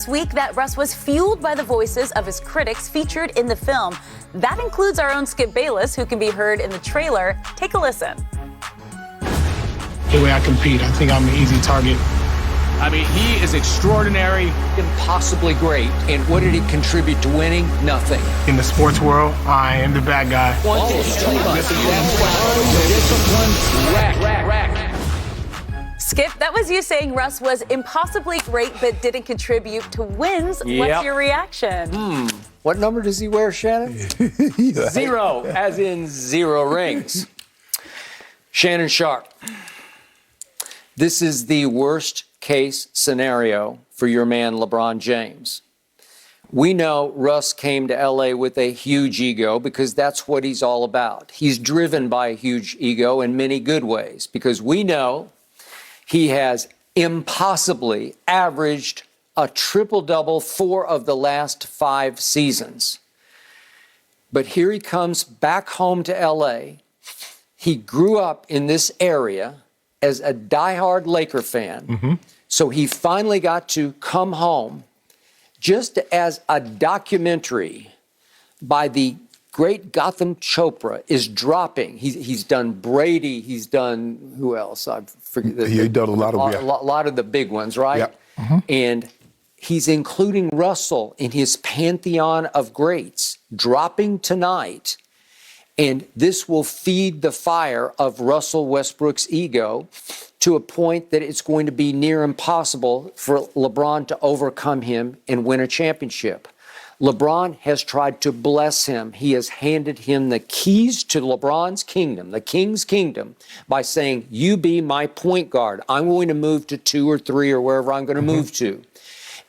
This week that Russ was fueled by the voices of his critics featured in the film. That includes our own Skip Bayless, who can be heard in the trailer. Take a listen. The way I compete, I think I'm an easy target. I mean, he is extraordinary. Impossibly great. And what did he contribute to winning? Nothing. In the sports world, I am the bad guy. Skip, that was you saying Russ was impossibly great but didn't contribute to wins. Yep. What's your reaction? What number does he wear, Shannon? 0, as in 0 rings. Shannon Sharp. This is the worst case scenario for your man, LeBron James. We know Russ came to LA with a huge ego because that's what he's all about. He's driven by a huge ego in many good ways because we know he has impossibly averaged a triple-double 4 of the last 5 seasons. But here he comes back home to LA. He grew up in this area as a diehard Laker fan. So he finally got to come home just as a documentary by the great Gotham Chopra is dropping. He's done Brady. He's done, who else? I forget. He's done a lot of the big ones, right? Yeah. And he's including Russell in his pantheon of greats, dropping tonight. And this will feed the fire of Russell Westbrook's ego to a point that it's going to be near impossible for LeBron to overcome him and win a championship. LeBron has tried to bless him. He has handed him the keys to LeBron's kingdom, the king's kingdom, by saying, you be my point guard. I'm going to move to 2 or 3 or wherever I'm going to move to.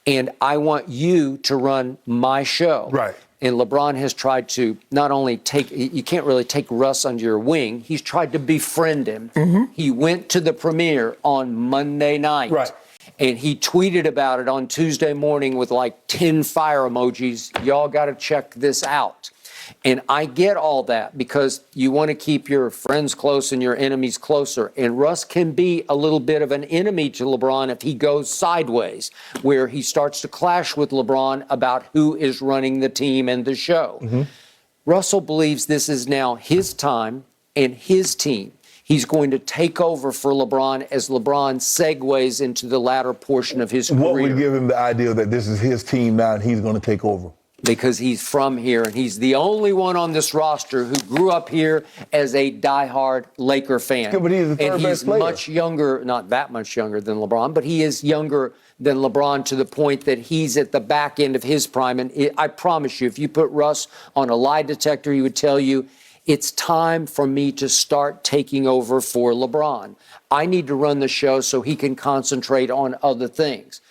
And I want you to run my show. Right. And LeBron has tried to not only you can't really take Russ under your wing, he's tried to befriend him. He went to the premiere on Monday night. Right. And he tweeted about it on Tuesday morning with like 10 fire emojis. Y'all got to check this out. And I get all that because you want to keep your friends close and your enemies closer. And Russ can be a little bit of an enemy to LeBron if he goes sideways, where he starts to clash with LeBron about who is running the team and the show. Russell believes this is now his time and his team. He's going to take over for LeBron as LeBron segues into the latter portion of his career. What would give him the idea that this is his team now and he's going to take over? Because he's from here, and he's the only one on this roster who grew up here as a diehard Laker fan. Yeah, but he's the third best player. Much younger, not that much younger than LeBron, but he is younger than LeBron to the point that he's at the back end of his prime. And I promise you, if you put Russ on a lie detector, he would tell you, it's time for me to start taking over for LeBron. I need to run the show so he can concentrate on other things.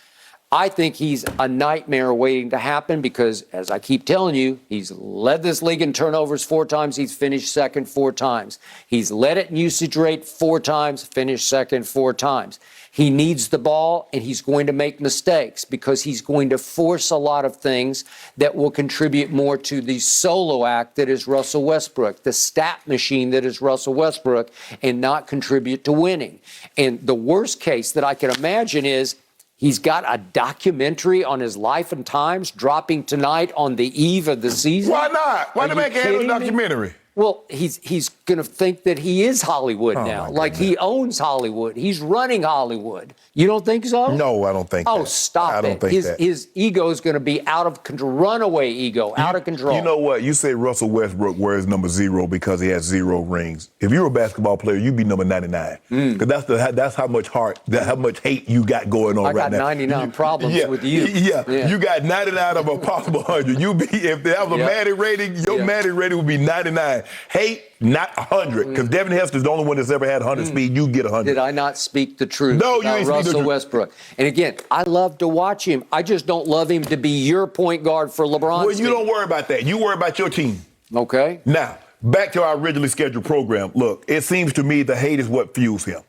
I think he's a nightmare waiting to happen because, as I keep telling you, he's led this league in turnovers 4 times. He's finished second 4 times. He's led it in usage rate 4 times, finished second 4 times. He needs the ball, and he's going to make mistakes because he's going to force a lot of things that will contribute more to the solo act that is Russell Westbrook, the stat machine that is Russell Westbrook, and not contribute to winning. And the worst case that I can imagine is he's got a documentary on his life and times dropping tonight on the eve of the season. Why not? Why not make a documentary? Well, he's going to think that he is Hollywood now. Like he owns Hollywood. He's running Hollywood. You don't think so? No, I don't think that. Oh, stop it. I don't think that. His ego is going to be out of control, runaway ego, out of control. You know what? You say Russell Westbrook wears number 0 because he has 0 rings. If you're a basketball player, you'd be number 99. Because that's how much how much hate you got going on right now. I got 99 problems with you. Yeah, you got 99 of a possible 100. If there was a Madden rating, your Madden rating would be 99. Hate, not 100. Because Devin Hester's the only one that's ever had 100 speed. You get 100. Did I not speak the truth No, about you ain't speak the Russell truth. Westbrook? And again, I love to watch him. I just don't love him to be your point guard for LeBron. Well, you don't worry about that. You worry about your team. Okay. Now, back to our originally scheduled program. Look, it seems to me the hate is what fuels him.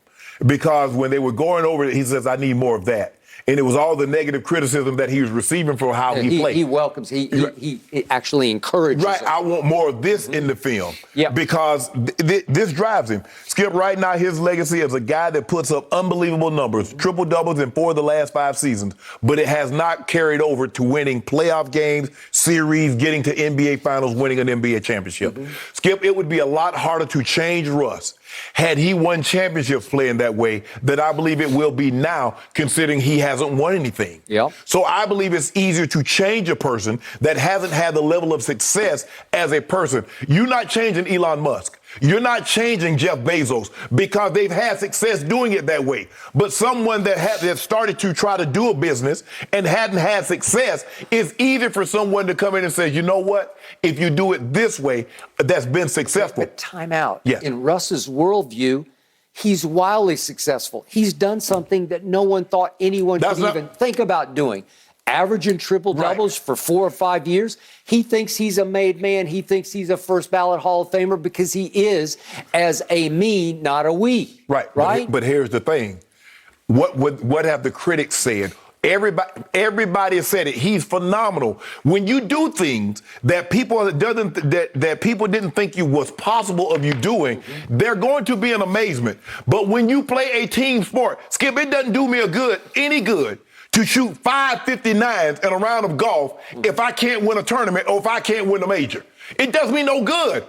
Because when they were going over it, he says, I need more of that. And it was all the negative criticism that he was receiving for how he played. He welcomes, he actually encourages Right, it. I want more of this in the film because this drives him. Skip, right now, his legacy is a guy that puts up unbelievable numbers, triple doubles in 4 of the last 5 seasons, but it has not carried over to winning playoff games, series, getting to NBA Finals, winning an NBA championship. Skip, it would be a lot harder to change Russ had he won championships playing that way than I believe it will be now, considering he hasn't won anything. So I believe it's easier to change a person that hasn't had the level of success as a person. You're not changing Elon Musk. You're not changing Jeff Bezos because they've had success doing it that way. But someone that started to try to do a business and hadn't had success, it's easier for someone to come in and say, you know what? If you do it this way, that's been successful. But time out. Yes. In Russ's worldview, he's wildly successful. He's done something that no one thought anyone could even think about doing. Averaging triple doubles for 4 or 5 years. He thinks he's a made man. He thinks he's a first ballot Hall of Famer because he is as a me, not a we. Right. But here's the thing. What have the critics said? Everybody has said it. He's phenomenal. When you do things that people didn't think you was possible of you doing, they're going to be an amazement. But when you play a team sport, Skip, it doesn't do me any good to shoot 5 59s in a round of golf if I can't win a tournament or if I can't win a major. It does me no good.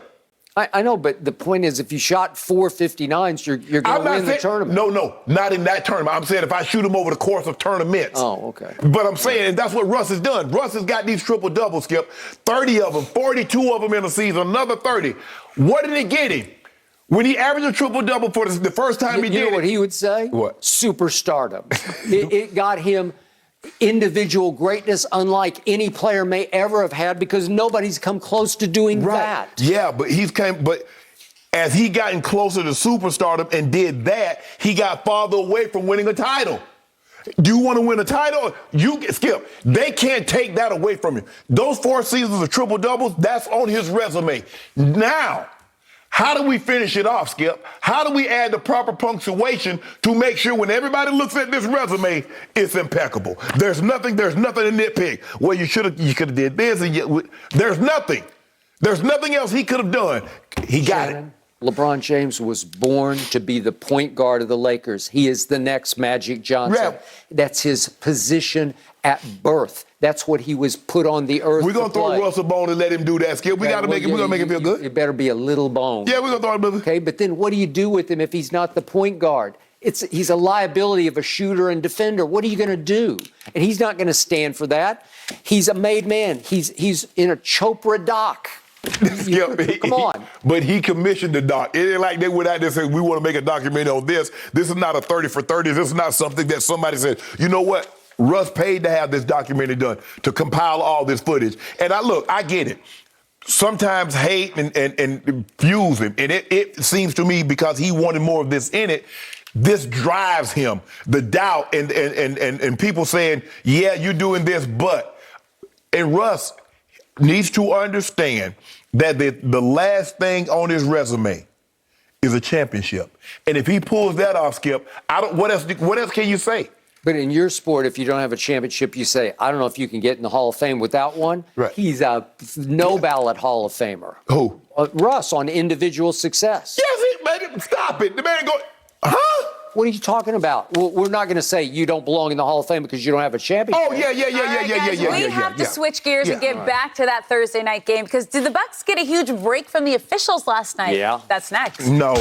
I know, but the point is, if you shot 4 59s, you're going to win the tournament. No, not in that tournament. I'm saying if I shoot them over the course of tournaments. Oh, okay. But I'm saying that's what Russ has done. Russ has got these triple doubles, Skip. 30 of them, 42 of them in a season, another 30. What did it get him? When he averaged a triple-double for the first time he did it. You know what he would say? What? Superstardom. it got him individual greatness unlike any player may ever have had because nobody's come close to doing that. Yeah, but as he gotten closer to superstardom and did that, he got farther away from winning a title. Do you want to win a title? Skip, they can't take that away from you. Those 4 seasons of triple-doubles, that's on his resume. Now, how do we finish it off, Skip? How do we add the proper punctuation to make sure when everybody looks at this resume, it's impeccable? There's nothing to nitpick. Well, you could have did this. And there's nothing. There's nothing else he could have done. He got it. LeBron James was born to be the point guard of the Lakers. He is the next Magic Johnson. That's his position at birth. That's what he was put on the earth. We're going to throw Russell a bone and let him do that, Skip. We're going to make him feel good. It better be a little bone. Yeah, we're going to throw him. Okay, but then what do you do with him if he's not the point guard? He's a liability of a shooter and defender. What are you going to do? And he's not going to stand for that. He's a made man. He's in a Chopra doc. Come on. But he commissioned the doc. It ain't like they went out there and said, we want to make a documentary on this. This is not a 30 for 30. This is not something that somebody said, you know what? Russ paid to have this documentary done, to compile all this footage. And I get it. Sometimes hate and fuse him. And it seems to me because he wanted more of this in it, this drives him. The doubt and people saying, yeah, you're doing this, but. And Russ needs to understand that the last thing on his resume is a championship. And if he pulls that off, Skip, what else can you say? But in your sport, if you don't have a championship, you say, I don't know if you can get in the Hall of Fame without one. Right. He's a no-ballot Hall of Famer. Who? Russ on individual success. Yes, stop it. The man going, huh? What are you talking about? Well, we're not going to say you don't belong in the Hall of Fame because you don't have a championship. Oh, yeah. We have to switch gears and get back to that Thursday night game because did the Bucks get a huge break from the officials last night? Yeah. That's next. No.